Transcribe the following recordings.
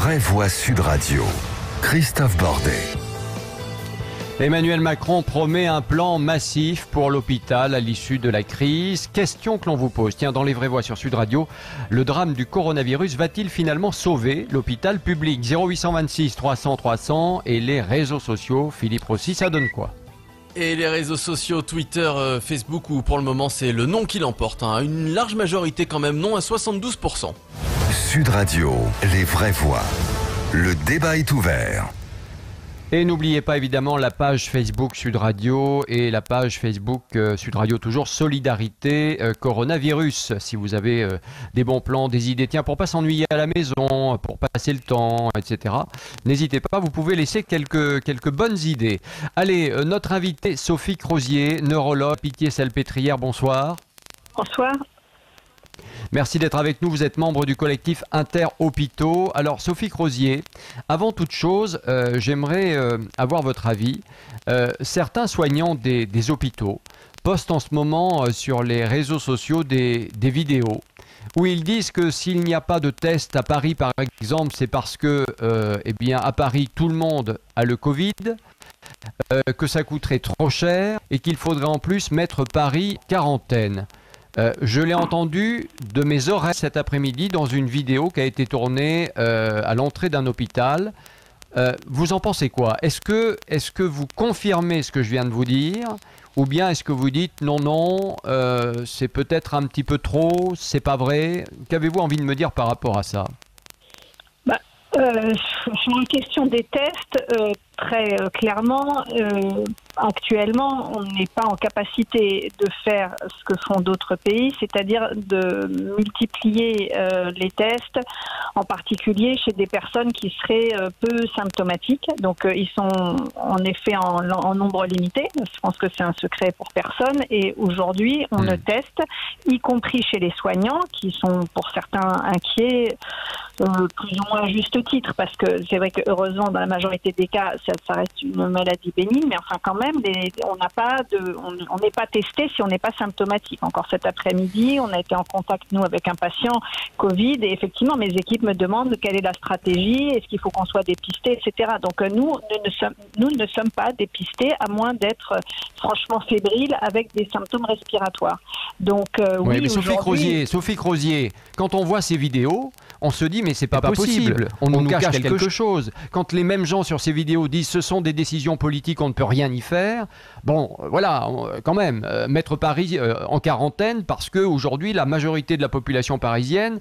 vraies voix Sud Radio. Christophe Bordet. Emmanuel Macron promet un plan massif pour l'hôpital à l'issue de la crise. Question que l'on vous pose. Tiens, dans les vraies voix sur Sud Radio, le drame du coronavirus va-t-il finalement sauver l'hôpital public? 0826 300 300 et les réseaux sociaux. Philippe Rossi, ça donne quoi? Et les réseaux sociaux, Twitter, Facebook, où pour le moment c'est le non qui l'emporte. Une large majorité quand même, non à 72%. Sud Radio, les vraies voix. Le débat est ouvert. Et n'oubliez pas évidemment la page Facebook Sud Radio et la page Facebook Sud Radio toujours Solidarité Coronavirus. Si vous avez des bons plans, des idées, tiens, pour pas s'ennuyer à la maison, pour passer le temps, etc. N'hésitez pas, vous pouvez laisser quelques bonnes idées. Allez, notre invitée Sophie Crozier, neurologue, Pitié-Salpêtrière, bonsoir. Bonsoir. Merci d'être avec nous, vous êtes membre du collectif Inter-Hôpitaux. Alors Sophie Crozier, avant toute chose, j'aimerais avoir votre avis. Certains soignants des hôpitaux postent en ce moment sur les réseaux sociaux des vidéos où ils disent que s'il n'y a pas de test à Paris par exemple, c'est parce que eh bien, à Paris tout le monde a le Covid, que ça coûterait trop cher et qu'il faudrait en plus mettre Paris quarantaine. Je l'ai entendu de mes oreilles cet après-midi dans une vidéo qui a été tournée à l'entrée d'un hôpital. Vous en pensez quoi? Est-ce que vous confirmez ce que je viens de vous dire? Ou bien est-ce que vous dites non, c'est peut-être un petit peu trop, c'est pas vrai? Qu'avez-vous envie de me dire par rapport à ça? Sur la question des tests, très clairement, actuellement, on n'est pas en capacité de faire ce que font d'autres pays, c'est-à-dire de multiplier les tests, en particulier chez des personnes qui seraient peu symptomatiques. Donc, ils sont en effet en nombre limité. Je pense que c'est un secret pour personne. Et aujourd'hui, on ne teste, y compris chez les soignants, qui sont pour certains inquiets, plus ou moins à juste titre, parce que c'est vrai que heureusement, dans la majorité des cas, ça reste une maladie bénigne, mais enfin quand même, on n'est pas testé si on n'est pas symptomatique. Encore cet après-midi, on a été en contact, nous, avec un patient Covid, et effectivement, mes équipes me demandent quelle est la stratégie, est-ce qu'il faut qu'on soit dépisté, etc. Donc nous ne sommes pas dépistés, à moins d'être franchement fébriles avec des symptômes respiratoires. Donc oui, mais Sophie Crozier, quand on voit ces vidéos, on se dit mais c'est pas possible. On nous cache quelque chose. Quand les mêmes gens sur ces vidéos disent ce sont des décisions politiques, on ne peut rien y faire. Bon, voilà, quand même, mettre Paris en quarantaine parce qu'aujourd'hui la majorité de la population parisienne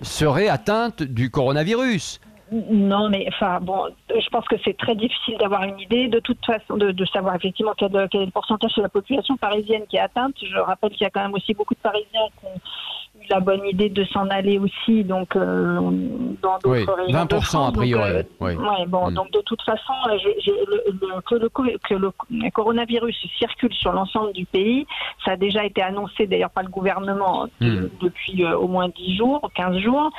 serait atteinte du coronavirus. Non, mais enfin bon, je pense que c'est très difficile d'avoir une idée de toute façon, de savoir effectivement quel est le pourcentage de la population parisienne qui est atteinte. Je rappelle qu'il y a quand même aussi beaucoup de Parisiens qui ont eu la bonne idée de s'en aller aussi, donc dans d'autres régions 20% de France, a priori. Donc de toute façon, que le coronavirus circule sur l'ensemble du pays, ça a déjà été annoncé d'ailleurs par le gouvernement depuis au moins 10 jours, 15 jours.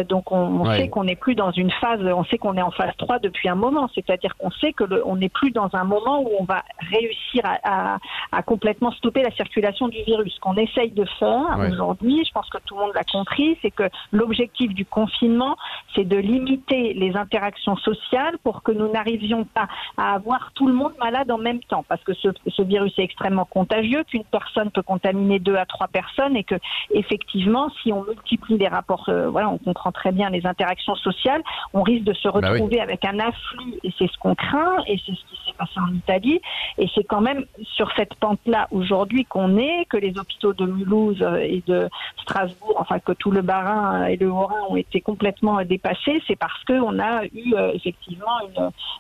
Donc on sait qu'on n'est plus dans une phase, on sait qu'on est en phase 3 depuis un moment, c'est-à-dire qu'on sait on n'est plus dans un moment où on va réussir à complètement stopper la circulation du virus. Ce qu'on essaye de faire aujourd'hui, je pense que tout le monde l'a compris, c'est que l'objectif du confinement, c'est de limiter les interactions sociales pour que nous n'arrivions pas à avoir tout le monde malade en même temps, parce que ce virus est extrêmement contagieux, qu'une personne peut contaminer 2 à 3 personnes et que effectivement, si on multiplie les rapports, on comprend très bien les interactions sociales, on risque de se retrouver avec un afflux, et c'est ce qu'on craint, et c'est ce qui s'est passé en Italie, et c'est quand même sur cette pente-là aujourd'hui que les hôpitaux de Mulhouse et de Strasbourg, enfin que tout le Bas-Rhin et le Haut-Rhin ont été complètement dépassés, c'est parce qu'on a eu effectivement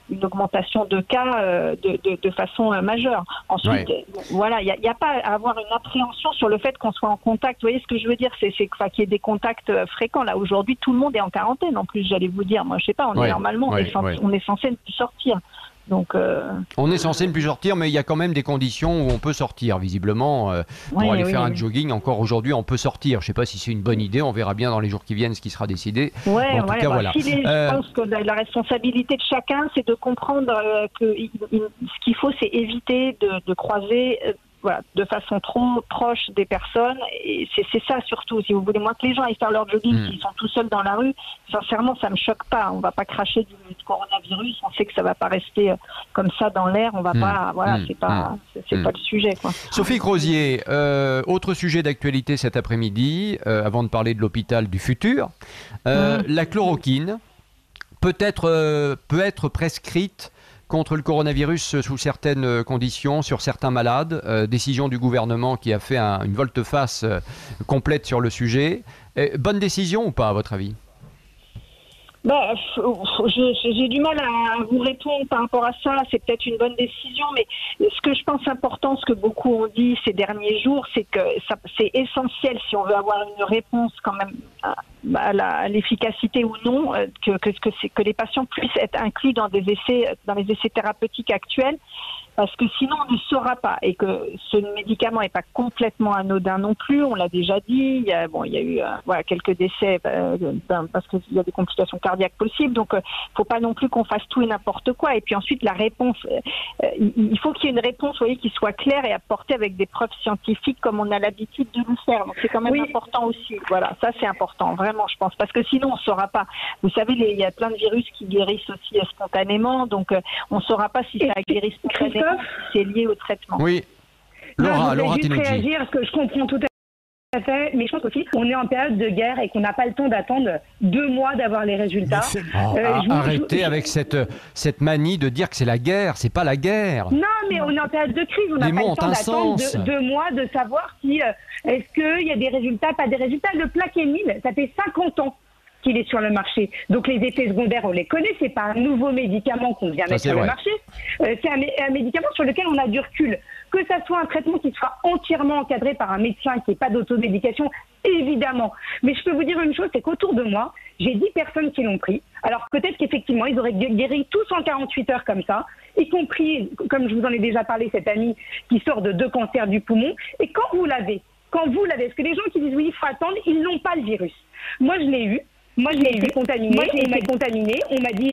une augmentation de cas de façon majeure. Ensuite, voilà, il n'y a pas à avoir une appréhension sur le fait qu'on soit en contact. Vous voyez ce que je veux dire, c'est qu'il y ait des contacts fréquents. Là, aujourd'hui, tout le monde est en quarantaine. En plus, j'allais vous dire, moi, je sais pas, on est censé ne plus sortir. Donc, on est censé ne plus sortir, mais il y a quand même des conditions où on peut sortir, visiblement. Pour aller faire un jogging, encore aujourd'hui, on peut sortir. Je ne sais pas si c'est une bonne idée, on verra bien dans les jours qui viennent ce qui sera décidé. Je pense que la responsabilité de chacun, c'est de comprendre que ce qu'il faut, c'est éviter de croiser voilà, de façon trop proche des personnes. Et c'est ça surtout, si vous voulez. Moi, que les gens aillent faire leur jogging, s'ils sont tout seuls dans la rue, sincèrement, ça me choque pas. On va pas cracher du coronavirus. On sait que ça va pas rester comme ça dans l'air. On va pas, voilà, c'est pas le sujet, quoi. Sophie Crozier, autre sujet d'actualité cet après-midi, avant de parler de l'hôpital du futur, la chloroquine peut être prescrite contre le coronavirus sous certaines conditions, sur certains malades. Décision du gouvernement qui a fait une volte-face complète sur le sujet. Bonne décision ou pas, à votre avis ? J'ai du mal à vous répondre par rapport à ça. C'est peut-être une bonne décision, mais ce que je pense important, ce que beaucoup ont dit ces derniers jours, c'est que c'est essentiel si on veut avoir une réponse quand même à l'efficacité ou non, que les patients puissent être inclus dans les essais thérapeutiques actuels. Parce que sinon, on ne saura pas. Et que ce médicament n'est pas complètement anodin non plus, on l'a déjà dit. Il y a eu quelques décès parce qu'il y a des complications cardiaques possibles. Donc, faut pas non plus qu'on fasse tout et n'importe quoi. Et puis ensuite, la réponse, il faut qu'il y ait une réponse, vous voyez, qui soit claire et apportée avec des preuves scientifiques comme on a l'habitude de le faire. Donc, c'est quand même important aussi. Voilà, ça c'est important, vraiment, je pense. Parce que sinon, on ne saura pas. Vous savez, il y a plein de virus qui guérissent aussi spontanément. Donc, on ne saura pas si ça guérit spontanément. C'est lié au traitement. Oui. Laura juste réagir, parce que je comprends tout à fait, mais je pense aussi qu'on est en période de guerre et qu'on n'a pas le temps d'attendre 2 mois d'avoir les résultats. Arrêtez avec cette manie de dire que c'est la guerre, c'est pas la guerre. Non, mais on est en période de crise, on n'a pas le temps d'attendre 2 mois de savoir si est-ce qu'il y a des résultats, pas des résultats. Le Plaquenil, ça fait 50 ans qu'il est sur le marché. Donc les effets secondaires, on les connaît, c'est pas un nouveau médicament qu'on vient mettre sur le marché. C'est un médicament sur lequel on a du recul. Que ça soit un traitement qui soit entièrement encadré par un médecin, qui n'ait pas d'automédication, évidemment. Mais je peux vous dire une chose, c'est qu'autour de moi, j'ai 10 personnes qui l'ont pris. Alors peut-être qu'effectivement, ils auraient guéri tous en 48 heures comme ça, y compris, comme je vous en ai déjà parlé, cet ami qui sort de 2 cancers du poumon. Et quand vous l'avez, parce que les gens qui disent oui, il faut attendre, ils n'ont pas le virus. Moi, je l'ai eu. Moi, je l'ai été contaminée. On m'a dit,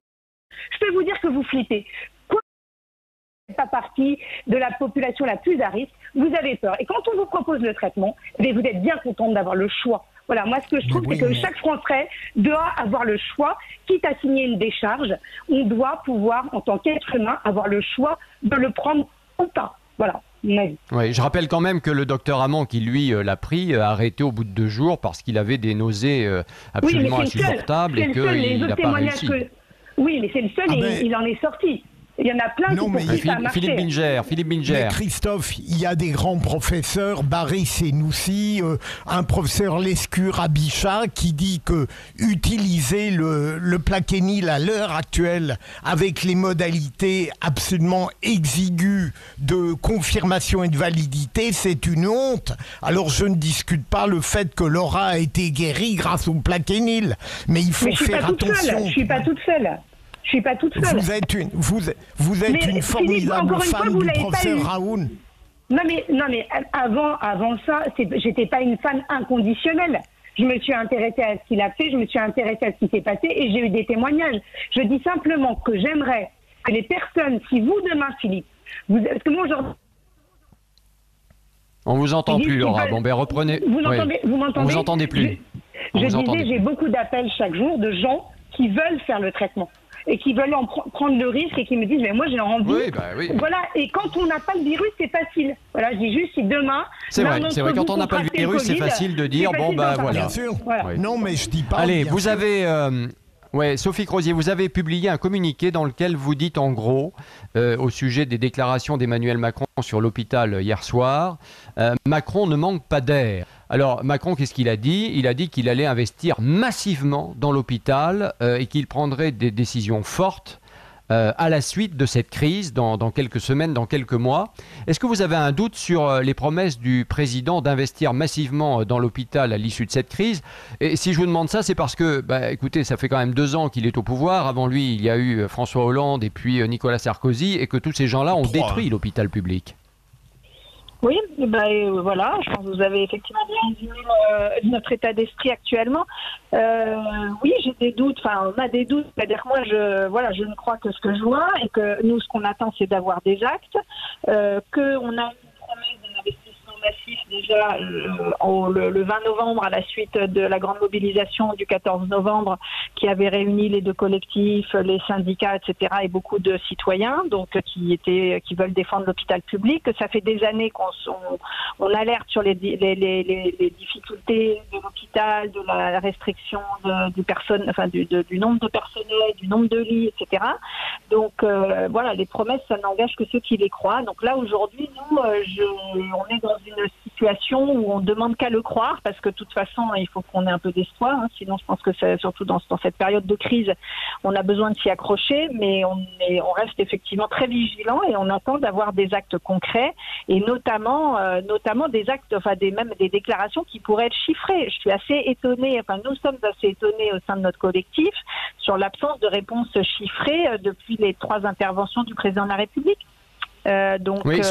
je peux vous dire que vous flippez. Quoi, vous n'êtes pas partie de la population la plus à risque, vous avez peur. Et quand on vous propose le traitement, vous êtes bien contente d'avoir le choix. Voilà, moi, ce que je trouve, c'est que chaque Français doit avoir le choix, quitte à signer une décharge, on doit pouvoir, en tant qu'être humain, avoir le choix de le prendre ou pas. Voilà. Oui, je rappelle quand même que le docteur Hamon, qui lui l'a pris, a arrêté au bout de 2 jours parce qu'il avait des nausées absolument insupportables et qu'il n'a pas réussi. Oui, mais c'est le seul et il en est sorti. Il y en a plein qui ça a marché. Philippe Binger. Mais Christophe, il y a des grands professeurs, Barry Senoussi, un professeur Lescure à Bichat, qui dit que utiliser le Plaquenil à l'heure actuelle, avec les modalités absolument exiguës de confirmation et de validité, c'est une honte. Alors je ne discute pas le fait que Laura a été guérie grâce au Plaquenil, mais il faut faire attention. Je suis pas toute seule. Je suis pas toute seule. Vous êtes une formidable fan du professeur Raoun. Non mais avant ça, j'étais pas une fan inconditionnelle. Je me suis intéressée à ce qu'il a fait, je me suis intéressée à ce qui s'est passé et j'ai eu des témoignages. Je dis simplement que j'aimerais que les personnes, si vous demain, Philippe, parce que moi aujourd'hui... On vous entend plus, Laura. Bon, ben reprenez. Vous m'entendez? On vous entendez plus. Je disais, j'ai beaucoup d'appels chaque jour de gens qui veulent faire le traitement et qui veulent en prendre le risque et qui me disent mais moi j'ai envie. Oui. Voilà, et quand on n'a pas le virus, c'est facile. Voilà, je dis juste si demain... C'est vrai, quand on n'a pas le virus, c'est facile de dire voilà. Bien sûr. Voilà. Non, mais je dis pas... Allez, vous avez... Sophie Crozier, vous avez publié un communiqué dans lequel vous dites en gros, au sujet des déclarations d'Emmanuel Macron sur l'hôpital hier soir, Macron ne manque pas d'air. Alors Macron, qu'est-ce qu'il a dit? Il a dit qu'il allait investir massivement dans l'hôpital et qu'il prendrait des décisions fortes à la suite de cette crise dans quelques semaines, dans quelques mois. Est-ce que vous avez un doute sur les promesses du président d'investir massivement dans l'hôpital à l'issue de cette crise? Et si je vous demande ça, c'est parce que, écoutez, ça fait quand même 2 ans qu'il est au pouvoir. Avant lui, il y a eu François Hollande et puis Nicolas Sarkozy, et que tous ces gens-là ont détruit l'hôpital public. Oui, voilà, je pense que vous avez effectivement bien résumé notre état d'esprit actuellement. Oui, j'ai des doutes, on a des doutes, c'est-à-dire que moi, je ne crois que ce que je vois et que nous, ce qu'on attend, c'est d'avoir des actes, qu'on a une promesse de déjà le 20 novembre, à la suite de la grande mobilisation du 14 novembre, qui avait réuni les deux collectifs, les syndicats, etc., et beaucoup de citoyens, donc qui veulent défendre l'hôpital public. Ça fait des années qu'on alerte sur les difficultés de l'hôpital, de la restriction du nombre de personnel, du nombre de lits, etc. Donc voilà, les promesses, ça n'engage que ceux qui les croient. Donc là, aujourd'hui, nous, on est dans une situation où on ne demande qu'à le croire, parce que de toute façon, il faut qu'on ait un peu d'espoir. Hein. Sinon, je pense que surtout dans cette période de crise, on a besoin de s'y accrocher, mais on reste effectivement très vigilant et on attend d'avoir des actes concrets, et notamment des actes, même des déclarations qui pourraient être chiffrées. Je suis assez étonnée, nous sommes assez étonnés au sein de notre collectif sur l'absence de réponses chiffrées depuis les 3 interventions du président de la République.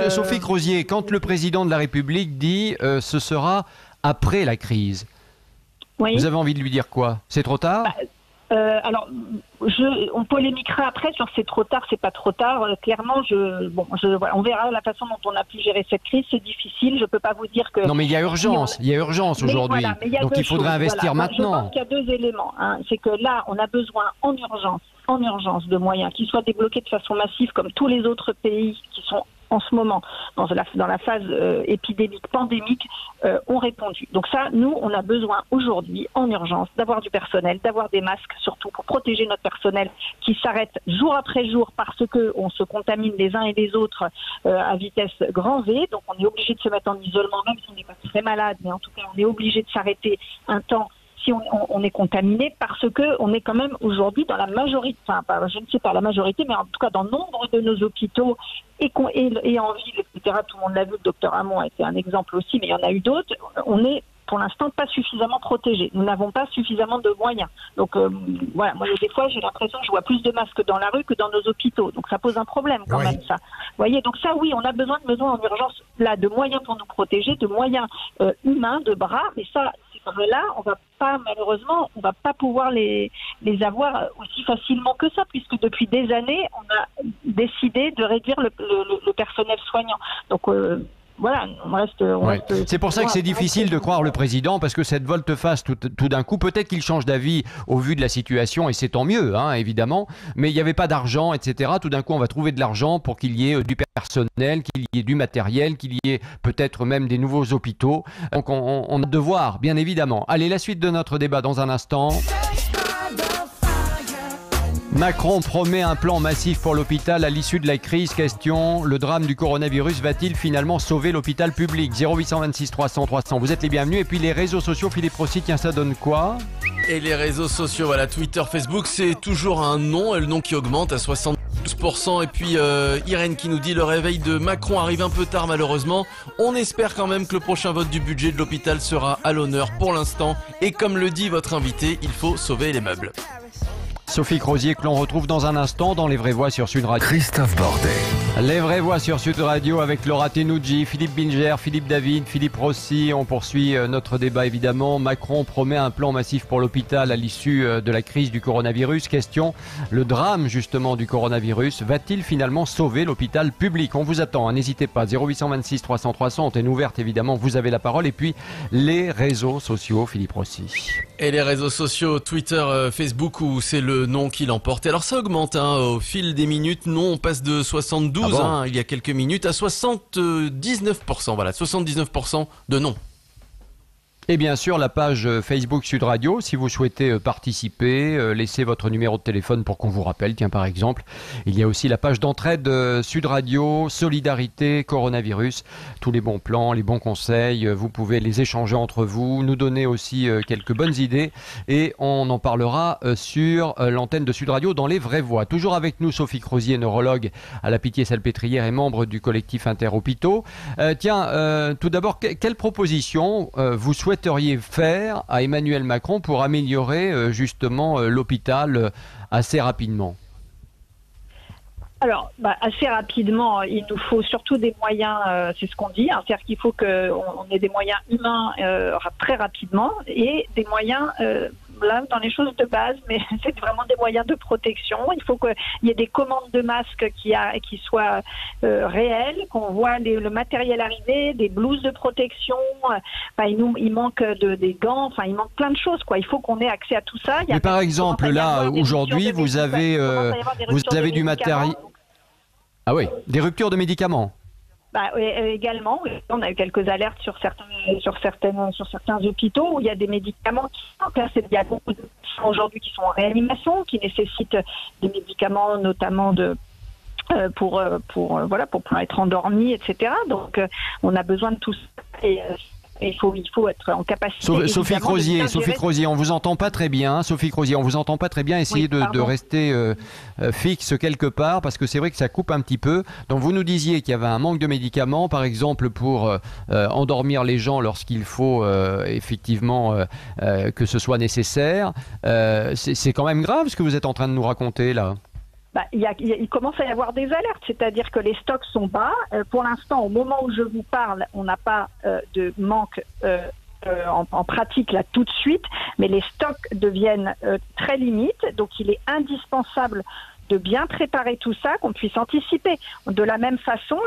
Sophie Crozier, quand le président de la République dit ce sera après la crise, vous avez envie de lui dire quoi? C'est trop tard? Alors, on polémiquera après sur c'est trop tard, c'est pas trop tard. Clairement, on verra la façon dont on a pu gérer cette crise. C'est difficile. Je peux pas vous dire que. Non, mais il y a urgence. Il y a urgence aujourd'hui. Voilà, donc il faudrait investir maintenant. Je pense qu'il y a 2 éléments. C'est que là, on a besoin en urgence de moyens qui soient débloqués de façon massive, comme tous les autres pays qui sont en ce moment dans la phase épidémique, pandémique, ont répondu. Donc ça, nous, on a besoin aujourd'hui, en urgence, d'avoir du personnel, d'avoir des masques, surtout pour protéger notre personnel qui s'arrête jour après jour parce qu'on se contamine les uns et les autres à vitesse grand V. Donc on est obligé de se mettre en isolement, même si on n'est pas très malade, mais en tout cas, on est obligé de s'arrêter un temps si on est contaminé, parce que on est quand même aujourd'hui dans la majorité, je ne sais pas la majorité, mais en tout cas dans nombre de nos hôpitaux et en ville, etc. Tout le monde l'a vu, le docteur Hamon a été un exemple aussi, mais il y en a eu d'autres. On est pour l'instant pas suffisamment protégés. Nous n'avons pas suffisamment de moyens. Donc voilà, moi des fois j'ai l'impression que je vois plus de masques dans la rue que dans nos hôpitaux. Donc ça pose un problème quand même, ça. Vous voyez, donc ça oui, on a besoin en urgence là de moyens pour nous protéger, de moyens humains, de bras, mais ça là, on va pas pouvoir les avoir aussi facilement que ça, puisque depuis des années, on a décidé de réduire le personnel soignant. Donc voilà, on reste. C'est pour ça que c'est difficile de croire le président, parce que cette volte-face tout d'un coup, peut-être qu'il change d'avis au vu de la situation, et c'est tant mieux, évidemment, mais il n'y avait pas d'argent, etc. Tout d'un coup, on va trouver de l'argent pour qu'il y ait du personnel, qu'il y ait du matériel, qu'il y ait peut-être même des nouveaux hôpitaux. Donc on a devoir, bien évidemment. Allez, la suite de notre débat dans un instant. Macron promet un plan massif pour l'hôpital à l'issue de la crise. Question, le drame du coronavirus va-t-il finalement sauver l'hôpital public? 0826 300 300, vous êtes les bienvenus. Et puis les réseaux sociaux, Philippe Rossi, tiens, ça donne quoi? Et les réseaux sociaux, voilà, Twitter, Facebook, c'est toujours un nom, et le nom qui augmente à 72%. Et puis Irène qui nous dit: le réveil de Macron arrive un peu tard malheureusement. On espère quand même que le prochain vote du budget de l'hôpital sera à l'honneur pour l'instant. Et comme le dit votre invité, il faut sauver les meubles. Sophie Crozier, que l'on retrouve dans un instant dans Les Vraies Voix sur Sud Radio. Christophe Bordet. Les Vraies Voix sur Sud Radio avec Laura Tenouji, Philippe Bilger, Philippe David, Philippe Rossi. On poursuit notre débat évidemment. Macron promet un plan massif pour l'hôpital à l'issue de la crise du coronavirus. Question, le drame justement du coronavirus va-t-il finalement sauver l'hôpital public? On vous attend, n'hésitez pas. 0826 300 300, antenne ouverte évidemment, vous avez la parole. Et puis les réseaux sociaux, Philippe Rossi. Et les réseaux sociaux, Twitter, Facebook, où c'est le nom qui l'emporte. Alors ça augmente au fil des minutes. Non, on passe de 72 il y a quelques minutes à 79%. Voilà, 79% de non. Et bien sûr, la page Facebook Sud Radio, si vous souhaitez participer, laissez votre numéro de téléphone pour qu'on vous rappelle. Tiens, par exemple, il y a aussi la page d'entraide Sud Radio, Solidarité, Coronavirus. Tous les bons plans, les bons conseils, vous pouvez les échanger entre vous, nous donner aussi quelques bonnes idées. Et on en parlera sur l'antenne de Sud Radio dans Les Vraies Voix. Toujours avec nous, Sophie Crozier, neurologue à la Pitié-Salpêtrière et membre du collectif Inter-Hôpitaux. Tout d'abord, quelle proposition vous souhaitez faire à Emmanuel Macron pour améliorer justement l'hôpital assez rapidement? Alors, assez rapidement, il nous faut surtout des moyens, c'est ce qu'on dit, c'est-à-dire qu'il faut qu'on ait des moyens humains très rapidement et des moyens là, dans les choses de base, mais c'est vraiment des moyens de protection. Il faut qu'il y ait des commandes de masques qui soient réelles, qu'on voit le matériel arriver, des blouses de protection. Il manque des gants. Enfin, il manque plein de choses, quoi. Il faut qu'on ait accès à tout ça. Mais par exemple, là, aujourd'hui, vous avez du matériel. Ah oui, des ruptures de médicaments. Également, on a eu quelques alertes sur certains hôpitaux où il y a des médicaments qui manquent. Il y a beaucoup de patients aujourd'hui qui sont en réanimation, qui nécessitent des médicaments notamment pour pouvoir être endormis, etc. Donc, on a besoin de tout ça. Il faut être en capacité. Sophie Crozier, on vous entend pas très bien. Sophie Crozier, on vous entend pas très bien. Essayez de rester fixe quelque part, parce que c'est vrai que ça coupe un petit peu. Donc vous nous disiez qu'il y avait un manque de médicaments, par exemple pour endormir les gens lorsqu'il faut effectivement que ce soit nécessaire. C'est quand même grave ce que vous êtes en train de nous raconter là. Il commence à y avoir des alertes, c'est-à-dire que les stocks sont bas. Pour l'instant, au moment où je vous parle, on n'a pas de manque en pratique là tout de suite, mais les stocks deviennent très limites, donc il est indispensable de bien préparer tout ça, qu'on puisse anticiper. De la même façon,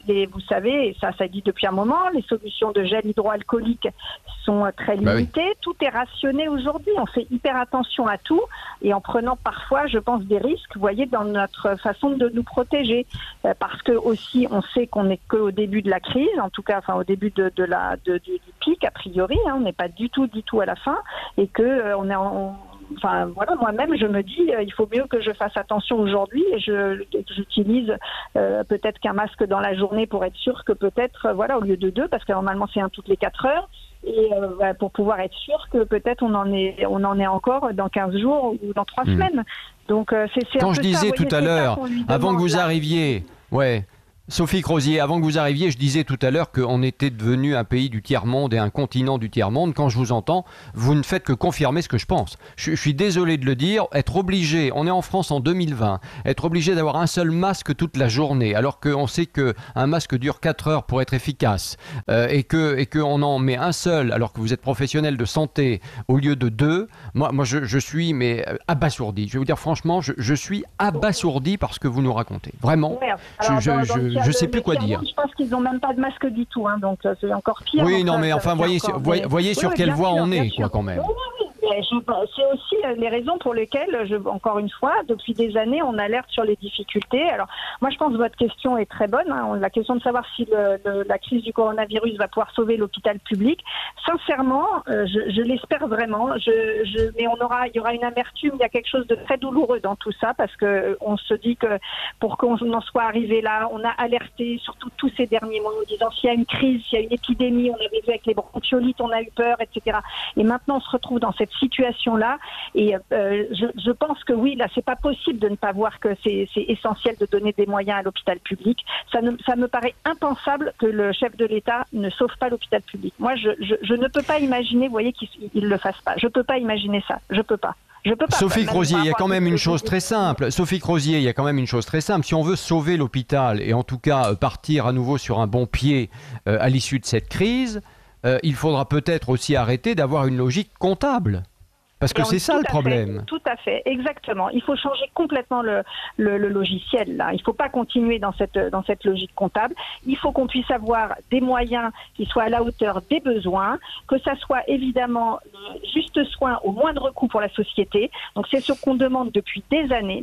vous savez, et ça dit depuis un moment, les solutions de gel hydroalcoolique sont très limitées. Tout est rationné aujourd'hui. On fait hyper attention à tout et en prenant parfois, je pense, des risques, vous voyez, dans notre façon de nous protéger. Parce que aussi, on sait qu'on n'est qu'au début de la crise, en tout cas, au début du pic, a priori. On n'est pas du tout à la fin et que moi-même, je me dis, il faut mieux que je fasse attention aujourd'hui et j'utilise peut-être qu'un masque dans la journée pour être sûr que peut-être, au lieu de 2, parce que normalement c'est un toutes les 4 heures, et pour pouvoir être sûr que peut-être on en est encore dans 15 jours ou dans 3 semaines. Donc c'est quand je disais tout à l'heure, avant que vous arriviez, Sophie Crozier, avant que vous arriviez, je disais tout à l'heure qu'on était devenu un pays du tiers-monde et un continent du tiers-monde. Quand je vous entends, vous ne faites que confirmer ce que je pense. Je suis désolé de le dire, être obligé, on est en France en 2020, être obligé d'avoir un seul masque toute la journée, alors qu'on sait qu'un masque dure 4 heures pour être efficace, et qu'on en met un seul, alors que vous êtes professionnel de santé, au lieu de 2, moi je suis abasourdi. Je vais vous dire franchement, je suis abasourdi par ce que vous nous racontez. Vraiment, je ne sais plus quoi dire. Je pense qu'ils n'ont même pas de masque du tout, donc c'est encore pire. Oui, non, mais enfin, voyez sur quelle voie on est, quand même. C'est aussi les raisons pour lesquelles, encore une fois, depuis des années, on alerte sur les difficultés. Alors, moi, je pense que votre question est très bonne. La question de savoir si la crise du coronavirus va pouvoir sauver l'hôpital public. Sincèrement, je l'espère vraiment. Mais il y aura une amertume. Il y a quelque chose de très douloureux dans tout ça, parce que on se dit que pour qu'on en soit arrivé là, on a alerté, surtout tous ces derniers mois, en disant s'il y a une crise, s'il y a une épidémie, on avait vu avec les bronchiolites, on a eu peur, etc. Et maintenant, on se retrouve dans cette situation-là, et je pense que oui, là, c'est pas possible de ne pas voir que c'est essentiel de donner des moyens à l'hôpital public. Ça me paraît impensable que le chef de l'État ne sauve pas l'hôpital public. Moi, je ne peux pas imaginer, vous voyez, qu'il le fasse pas. Je peux pas imaginer ça. Je peux pas. Sophie Crozier, il y a quand même une chose très simple. Sophie Crozier, il y a quand même une chose très simple. Si on veut sauver l'hôpital et en tout cas partir à nouveau sur un bon pied à l'issue de cette crise, il faudra peut-être aussi arrêter d'avoir une logique comptable. Parce que c'est ça le problème. Tout à fait, exactement. Il faut changer complètement le logiciel, là. Il ne faut pas continuer dans cette logique comptable. Il faut qu'on puisse avoir des moyens qui soient à la hauteur des besoins, que ça soit évidemment le juste soin au moindre coût pour la société. Donc c'est ce qu'on demande depuis des années,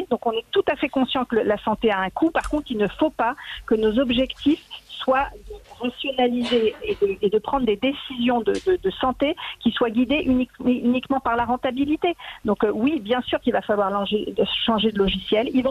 Donc on est tout à fait conscient que la santé a un coût. Par contre, il ne faut pas que nos objectifs soit de rationaliser et de prendre des décisions de santé qui soient guidées uniquement par la rentabilité. Donc oui, bien sûr qu'il va falloir changer de logiciel. Il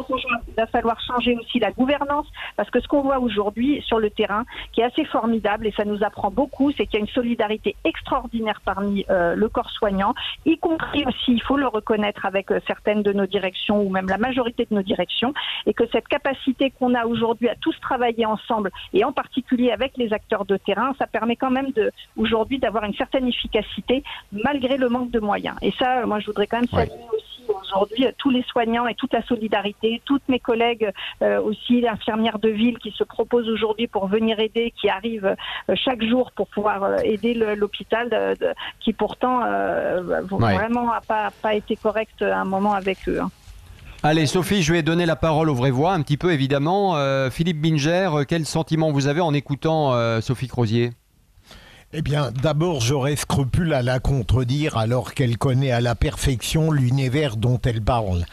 va falloir changer aussi la gouvernance, parce que ce qu'on voit aujourd'hui sur le terrain, qui est assez formidable et ça nous apprend beaucoup, c'est qu'il y a une solidarité extraordinaire parmi le corps soignant, y compris aussi, il faut le reconnaître, avec certaines de nos directions ou même la majorité de nos directions, et que cette capacité qu'on a aujourd'hui à tous travailler ensemble, et en particulier avec les acteurs de terrain, ça permet quand même d'avoir une certaine efficacité malgré le manque de moyens. Et ça, moi, je voudrais quand même saluer aussi aujourd'hui tous les soignants et toute la solidarité, toutes mes collègues aussi, les infirmières de ville qui se proposent aujourd'hui pour venir aider, qui arrivent chaque jour pour pouvoir aider l'hôpital qui pourtant vraiment n'a pas été correct à un moment avec eux. Allez Sophie, je vais donner la parole aux vraies voix un petit peu évidemment. Philippe Binger, quel sentiment vous avez en écoutant Sophie Crozier ? Eh bien, d'abord, j'aurais scrupule à la contredire alors qu'elle connaît à la perfection l'univers dont elle parle.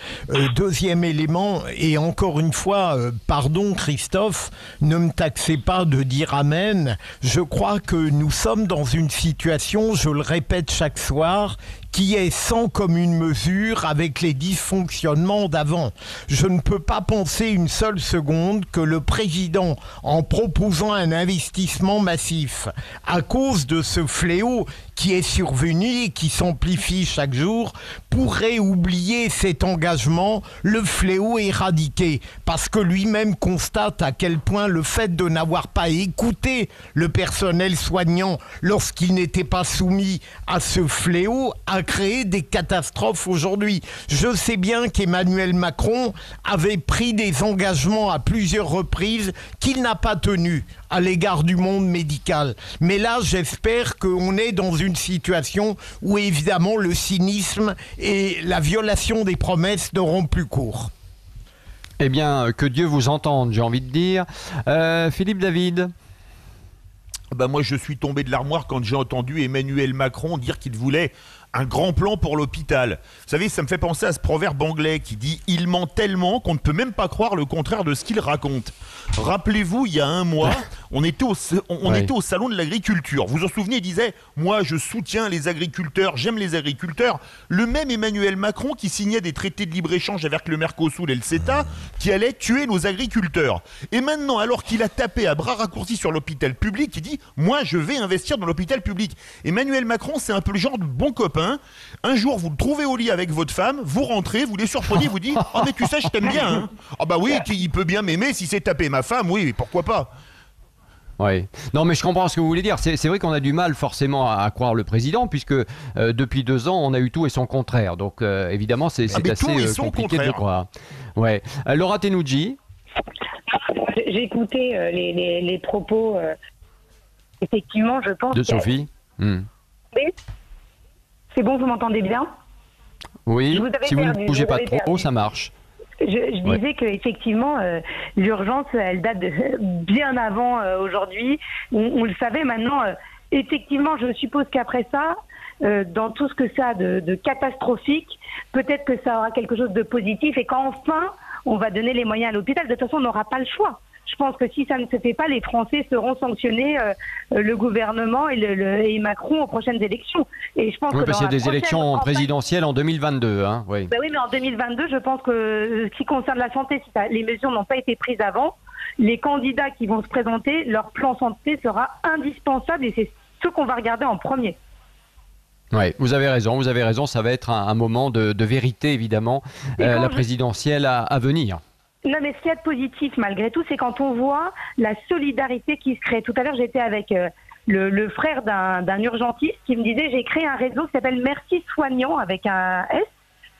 Deuxième élément, et encore une fois, pardon Christophe, ne me taxez pas de dire amen. Je crois que nous sommes dans une situation, je le répète chaque soir, qui est sans commune mesure avec les dysfonctionnements d'avant. Je ne peux pas penser une seule seconde que le président, en proposant un investissement massif, à cause de ce fléau qui est survenu et qui s'amplifie chaque jour, pourrait oublier cet engagement, le fléau éradiqué, parce que lui-même constate à quel point le fait de n'avoir pas écouté le personnel soignant lorsqu'il n'était pas soumis à ce fléau a créé des catastrophes aujourd'hui. Je sais bien qu'Emmanuel Macron avait pris des engagements à plusieurs reprises qu'il n'a pas tenus à l'égard du monde médical. Mais là, j'espère qu'on est dans une situation où évidemment le cynisme et la violation des promesses n'auront plus cours. Eh bien, que Dieu vous entende, j'ai envie de dire. Philippe David. Moi, je suis tombé de l'armoire quand j'ai entendu Emmanuel Macron dire qu'il voulait un grand plan pour l'hôpital. Vous savez, ça me fait penser à ce proverbe anglais qui dit « Il ment tellement qu'on ne peut même pas croire le contraire de ce qu'il raconte ». Rappelez-vous, il y a un mois, on était au salon de l'agriculture. Vous vous en souvenez, il disait « Moi, je soutiens les agriculteurs, j'aime les agriculteurs ». Le même Emmanuel Macron qui signait des traités de libre-échange avec le Mercosur et le CETA qui allaient tuer nos agriculteurs. Et maintenant, alors qu'il a tapé à bras raccourcis sur l'hôpital public, il dit « Moi, je vais investir dans l'hôpital public ». Emmanuel Macron, c'est un peu le genre de bon copain. Un jour, vous le trouvez au lit avec votre femme, vous rentrez, vous les surprenez, vous dites « Oh mais tu sais, je t'aime bien hein. ». Ah bah oui, il peut bien m'aimer si c'est taper ma femme, oui, pourquoi pas. Oui. Non, mais je comprends ce que vous voulez dire. C'est vrai qu'on a du mal forcément à croire le président, puisque depuis 2 ans, on a eu tout et son contraire. Donc évidemment, c'est assez compliqué de le croire. Ouais. Laura Tenoudji. J'ai écouté les propos. Effectivement, je pense. De Sophie. Oui. C'est bon, vous m'entendez bien? Oui, si vous ne bougez pas trop, ça marche. Je disais qu'effectivement, l'urgence, elle date de bien avant aujourd'hui. On le savait maintenant. Effectivement, je suppose qu'après ça, dans tout ce que ça a de catastrophique, peut-être que ça aura quelque chose de positif et qu'enfin, on va donner les moyens à l'hôpital. De toute façon, on n'aura pas le choix. Je pense que si ça ne se fait pas, les Français seront sanctionnés, le gouvernement et Macron aux prochaines élections. Et je pense parce qu'il y a des élections présidentielles en 2022. Hein, oui. Oui, mais en 2022, je pense que ce qui concerne la santé, si les mesures n'ont pas été prises avant, les candidats qui vont se présenter, leur plan santé sera indispensable et c'est ce qu'on va regarder en premier. Oui, vous avez raison, ça va être un moment de vérité, évidemment, la présidentielle à venir. Non, mais ce qu'il y a de positif, malgré tout, c'est quand on voit la solidarité qui se crée. Tout à l'heure, j'étais avec le frère d'un urgentiste qui me disait « J'ai créé un réseau qui s'appelle Merci Soignant avec un S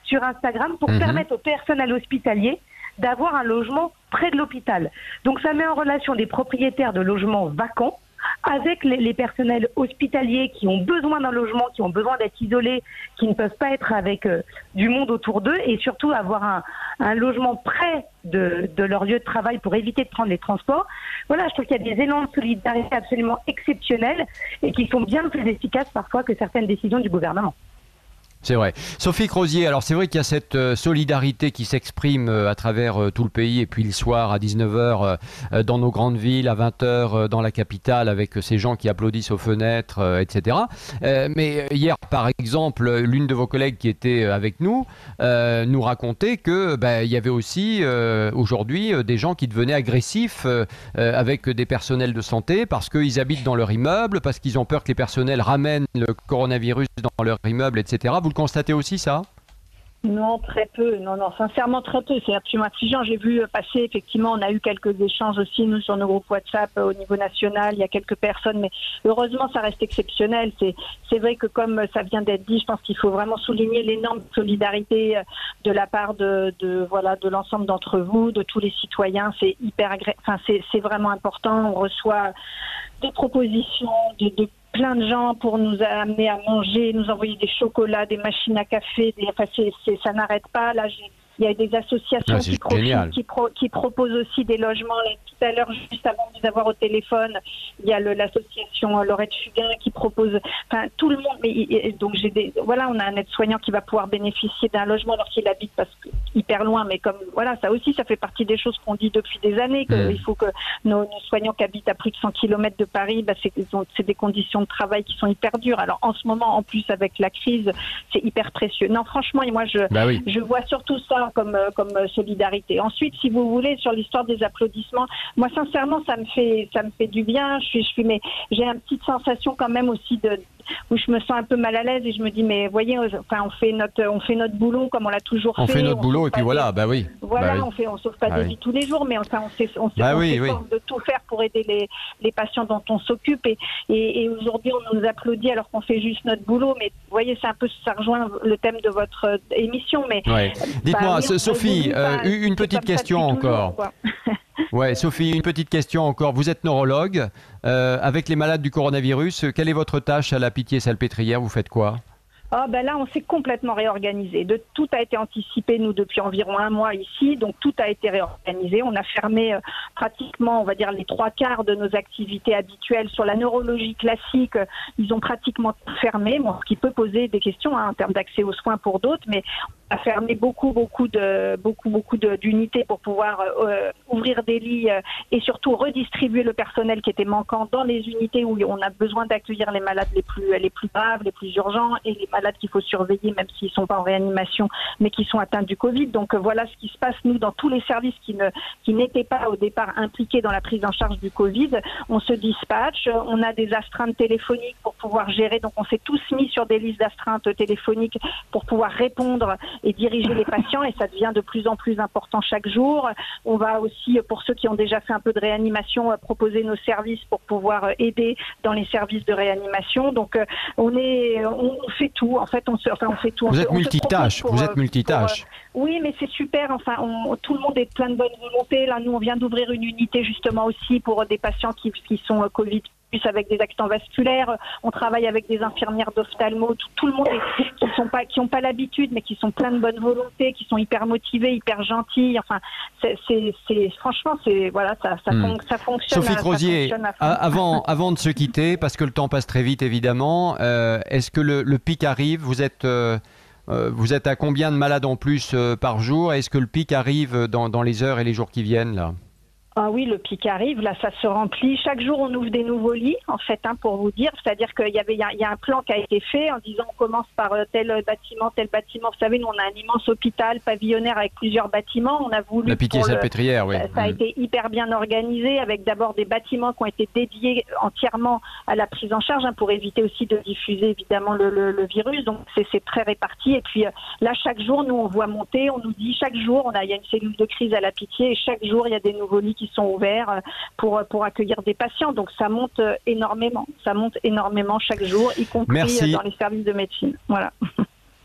sur Instagram pour permettre au personnel hospitalier d'avoir un logement près de l'hôpital. » Donc, ça met en relation des propriétaires de logements vacants avec les personnels hospitaliers qui ont besoin d'un logement, qui ont besoin d'être isolés, qui ne peuvent pas être avec du monde autour d'eux et surtout avoir un logement près de leur lieu de travail pour éviter de prendre les transports. Voilà, je trouve qu'il y a des élans de solidarité absolument exceptionnels et qui sont bien plus efficaces parfois que certaines décisions du gouvernement. C'est vrai. Sophie Crozier, alors c'est vrai qu'il y a cette solidarité qui s'exprime à travers tout le pays et puis le soir à 19h dans nos grandes villes, à 20h dans la capitale avec ces gens qui applaudissent aux fenêtres, etc. Mais hier, par exemple, l'une de vos collègues qui était avec nous nous racontait que il y avait aussi aujourd'hui des gens qui devenaient agressifs avec des personnels de santé parce qu'ils habitent dans leur immeuble, parce qu'ils ont peur que les personnels ramènent le coronavirus dans leur immeuble, etc. Vous le constatez aussi, ça? Non, très peu. Non, sincèrement, très peu. C'est absolument affligeant. J'ai vu passer, effectivement, on a eu quelques échanges aussi, nous, sur nos groupes WhatsApp au niveau national. Il y a quelques personnes, mais heureusement, ça reste exceptionnel. C'est vrai que, comme ça vient d'être dit, je pense qu'il faut vraiment souligner l'énorme solidarité de la part de l'ensemble d'entre vous, de tous les citoyens. C'est c'est vraiment important. On reçoit des propositions de plein de gens pour nous amener à manger, nous envoyer des chocolats, des machines à café, ça n'arrête pas. Là, il y a des associations qui proposent aussi des logements. Là, tout à l'heure, juste avant de vous avoir au téléphone, il y a l'association Laurette Fugain qui propose, enfin tout le monde. Donc on a un aide-soignant qui va pouvoir bénéficier d'un logement lorsqu'il habite hyper loin, mais comme ça aussi, ça fait partie des choses qu'on dit depuis des années, qu'il faut que nos soignants qui habitent à plus de 100 km de Paris, c'est des conditions de travail qui sont hyper dures. Alors en ce moment, en plus avec la crise, c'est hyper précieux. Non, franchement, moi je vois surtout ça comme solidarité. Ensuite, si vous voulez, sur l'histoire des applaudissements, moi sincèrement, ça me fait du bien. Mais j'ai une petite sensation quand même aussi où je me sens un peu mal à l'aise et je me dis mais voyez, on fait notre boulot comme on l'a toujours fait. On fait notre boulot et puis voilà, on sauve pas des vies tous les jours, mais on s'efforce de tout faire pour aider les patients dont on s'occupe et aujourd'hui on nous applaudit alors qu'on fait juste notre boulot, mais vous voyez, c'est un peu, ça rejoint le thème de votre émission, mais dites-moi, Sophie, une petite question encore. Ouais, Sophie, une petite question encore. Vous êtes neurologue. Avec les malades du coronavirus, quelle est votre tâche à la Pitié-Salpêtrière? Vous faites quoi? Là, on s'est complètement réorganisé. Tout a été anticipé, nous, depuis environ 1 mois ici. Donc, tout a été réorganisé. On a fermé pratiquement, on va dire, les 3/4 de nos activités habituelles. Sur la neurologie classique, ils ont pratiquement fermé, ce qui peut poser des questions en termes d'accès aux soins pour d'autres, mais on a fermé beaucoup d'unités pour pouvoir ouvrir des lits et surtout redistribuer le personnel qui était manquant dans les unités où on a besoin d'accueillir les malades les plus graves, les plus urgents et les malades qu'il faut surveiller même s'ils ne sont pas en réanimation mais qui sont atteints du Covid. Donc voilà ce qui se passe, nous, dans tous les services qui n'étaient pas au départ impliqués dans la prise en charge du Covid. On se dispatche, on a des astreintes téléphoniques pour pouvoir gérer, donc on s'est tous mis sur des listes d'astreintes téléphoniques pour pouvoir répondre et diriger les patients, et ça devient de plus en plus important chaque jour. On va aussi, pour ceux qui ont déjà fait un peu de réanimation, proposer nos services pour pouvoir aider dans les services de réanimation. Donc on fait tout. En fait, on fait tout. Vous êtes multitâche. Oui, mais c'est super. Enfin, tout le monde est plein de bonne volonté. Là, nous, on vient d'ouvrir une unité justement aussi pour des patients qui sont Covid avec des accidents vasculaires. On travaille avec des infirmières d'ophtalmo. Tout le monde qui n'ont pas l'habitude, mais qui sont plein de bonne volonté, qui sont hyper motivés, hyper gentils. Enfin, franchement, ça fonctionne. Sophie Crozier, avant de se quitter, parce que le temps passe très vite évidemment, est-ce que le pic arrive? Vous êtes à combien de malades en plus par jour? Est-ce que le pic arrive dans les heures et les jours qui viennent là? Ah oui, le pic arrive, là ça se remplit. Chaque jour on ouvre des nouveaux lits, en fait, pour vous dire. C'est-à-dire qu'il y a un plan qui a été fait en disant on commence par tel bâtiment. Vous savez, nous on a un immense hôpital pavillonnaire avec plusieurs bâtiments. On a voulu... La Pitié-Salpêtrière, oui. Ça a été hyper bien organisé avec d'abord des bâtiments qui ont été dédiés entièrement à la prise en charge pour éviter aussi de diffuser évidemment le virus. Donc c'est très réparti. Et puis là, chaque jour, nous on voit monter, on nous dit chaque jour, il y a une cellule de crise à la Pitié et chaque jour il y a des nouveaux lits qui sont ouverts pour accueillir des patients. Donc ça monte énormément. Ça monte énormément chaque jour, y compris dans les services de médecine. Voilà.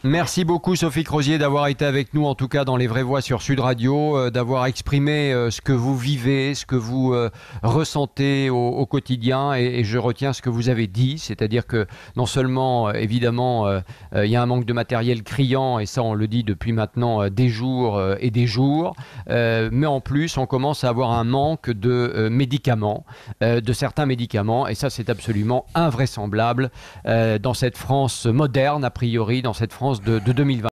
Merci beaucoup Sophie Crozier d'avoir été avec nous, en tout cas dans Les Vraies Voix sur Sud Radio, d'avoir exprimé ce que vous vivez, ce que vous ressentez au quotidien, et je retiens ce que vous avez dit, c'est-à-dire que non seulement évidemment il y a un manque de matériel criant, et ça on le dit depuis maintenant des jours et des jours, mais en plus on commence à avoir un manque de médicaments, de certains médicaments, et ça c'est absolument invraisemblable dans cette France moderne a priori, dans cette France de 2020.